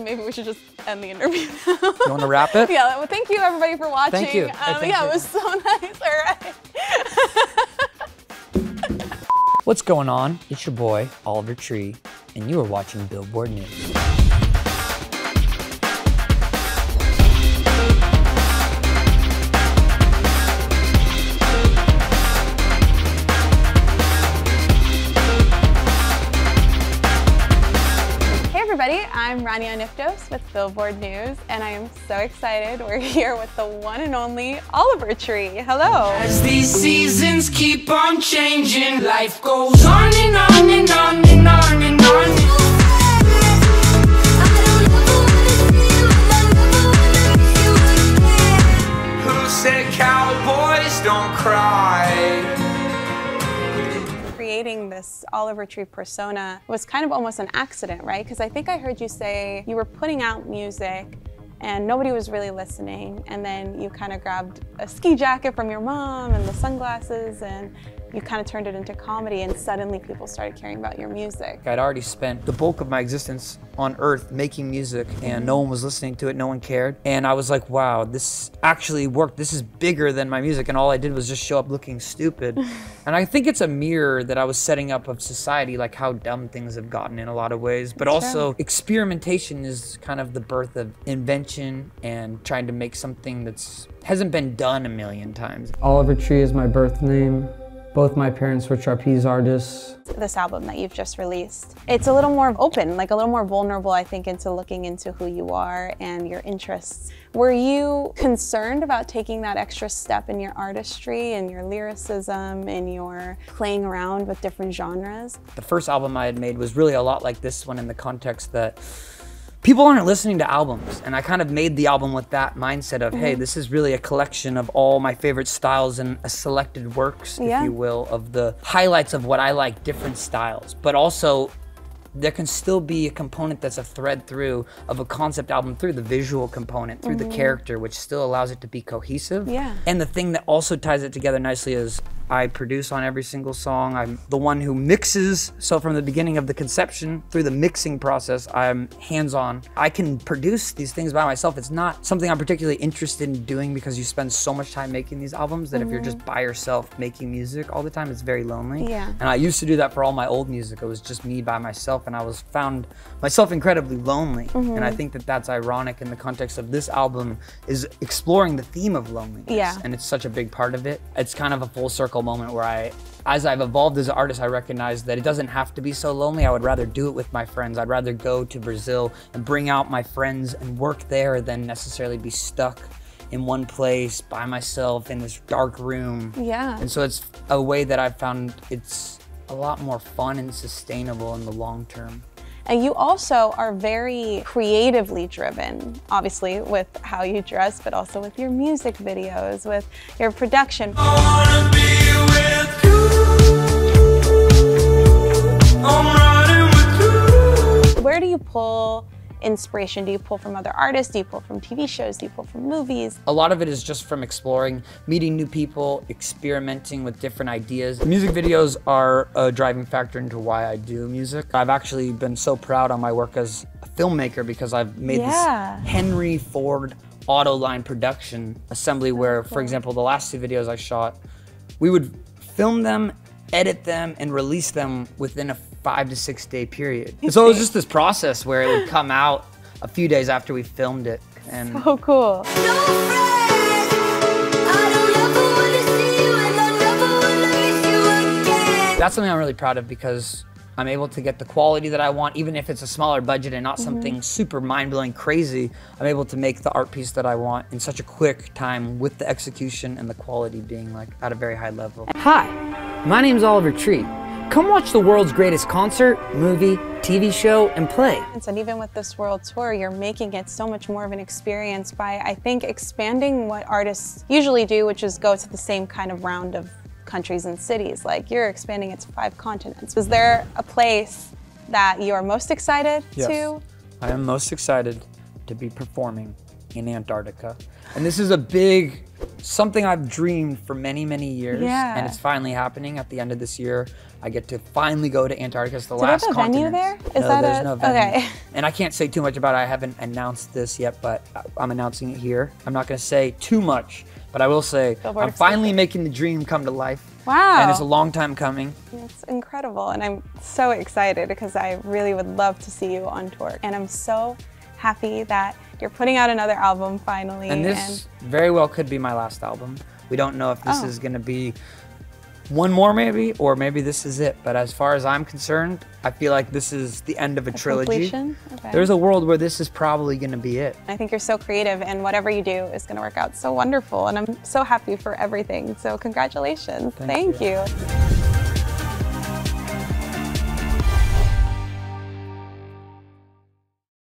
maybe we should just end the interview. You want to wrap it? Yeah, well, thank you everybody for watching. Thank you. Yeah, it was so nice. All right. What's going on? It's your boy, Oliver Tree, and you are watching Billboard News. Everybody, I'm Rania Niftos with Billboard News, and I am so excited. We're here with the one and only Oliver Tree. Hello. As these seasons keep on changing, life goes on and on and on and on and on. Who said cowboys don't cry? Creating this Oliver Tree persona was kind of almost an accident, right? Because I think I heard you say you were putting out music and nobody was really listening, and then you kind of grabbed a ski jacket from your mom and the sunglasses and you kind of turned it into comedy, and suddenly people started caring about your music. I'd already spent the bulk of my existence on Earth making music, and no one was listening to it, no one cared. And I was like, wow, this actually worked. This is bigger than my music, and all I did was just show up looking stupid. And I think it's a mirror that I was setting up of society, like how dumb things have gotten in a lot of ways. But also, experimentation is kind of the birth of invention and trying to make something that's hasn't been done a million times. Oliver Tree is my birth name. Both my parents were trapeze artists. This album that you've just released, it's a little more open, like a little more vulnerable, I think, into looking into who you are and your interests. Were you concerned about taking that extra step in your artistry and your lyricism and your playing around with different genres? The first album I had made was really a lot like this one in the context that people aren't listening to albums, and I kind of made the album with that mindset of, hey, this is really a collection of all my favorite styles and a selected works, if you will, of the highlights of what I like, different styles. But also, there can still be a component that's a thread through of a concept album through the visual component, through the character, which still allows it to be cohesive. Yeah. And the thing that also ties it together nicely is I produce on every single song. I'm the one who mixes. So from the beginning of the conception through the mixing process, I'm hands-on. I can produce these things by myself. It's not something I'm particularly interested in doing because you spend so much time making these albums that if you're just by yourself making music all the time, it's very lonely. Yeah. And I used to do that for all my old music. It was just me by myself, and I found myself incredibly lonely. And I think that that's ironic in the context of this album is exploring the theme of loneliness. Yeah. And it's such a big part of it. It's kind of a full circle moment where as I've evolved as an artist, I recognize that it doesn't have to be so lonely. I would rather do it with my friends. I'd rather go to Brazil and bring out my friends and work there than necessarily be stuck in one place by myself in this dark room. Yeah. And so it's a way that I've found it's a lot more fun and sustainable in the long term. And you also are very creatively driven, obviously with how you dress, but also with your music videos, with your production. I wanna be with you. I'm riding with you. Where do you pull inspiration? Do you pull from other artists? Do you pull from TV shows? Do you pull from movies? A lot of it is just from exploring, meeting new people, experimenting with different ideas. Music videos are a driving factor into why I do music. I've actually been so proud on my work as a filmmaker because I've made this Henry Ford Autoline production assembly where, for example, the last two videos I shot, we would film them, edit them, and release them within a 5 to 6 day period. And so it was just this process where it would come out a few days after we filmed it. And so cool. that's something I'm really proud of because I'm able to get the quality that I want, even if it's a smaller budget and not something super mind-blowing crazy. I'm able to make the art piece that I want in such a quick time with the execution and the quality being like at a very high level. Hi, my name's Oliver Tree. Come watch the world's greatest concert, movie, TV show, and play. And even with this world tour, you're making it so much more of an experience by, I think, expanding what artists usually do, which is go to the same kind of round of countries and cities. Like, you're expanding it to 5 continents. Is there a place that you are most excited to? I am most excited to be performing in Antarctica. And this is a big, something I've dreamed for many, many years. Yeah. And it's finally happening at the end of this year. I get to finally go to Antarctica. It's the Do they have last a venue continent. there? Is that there's a- no venue. okay. And I can't say too much about it. I haven't announced this yet, but I'm announcing it here. I'm not going to say too much, but I will say Billboard I'm finally exclusive. making the dream come to life. Wow. And it's a long time coming. It's incredible, and I'm so excited because I really would love to see you on tour. And I'm so happy that you're putting out another album finally. And this very well could be my last album. We don't know if this Oh. is going to be one more maybe, or maybe this is it. But as far as I'm concerned, I feel like this is the end of a trilogy. completion? Okay. There's a world where this is probably going to be it. I think you're so creative, and whatever you do is going to work out so wonderful. And I'm so happy for everything. So congratulations. Thank you.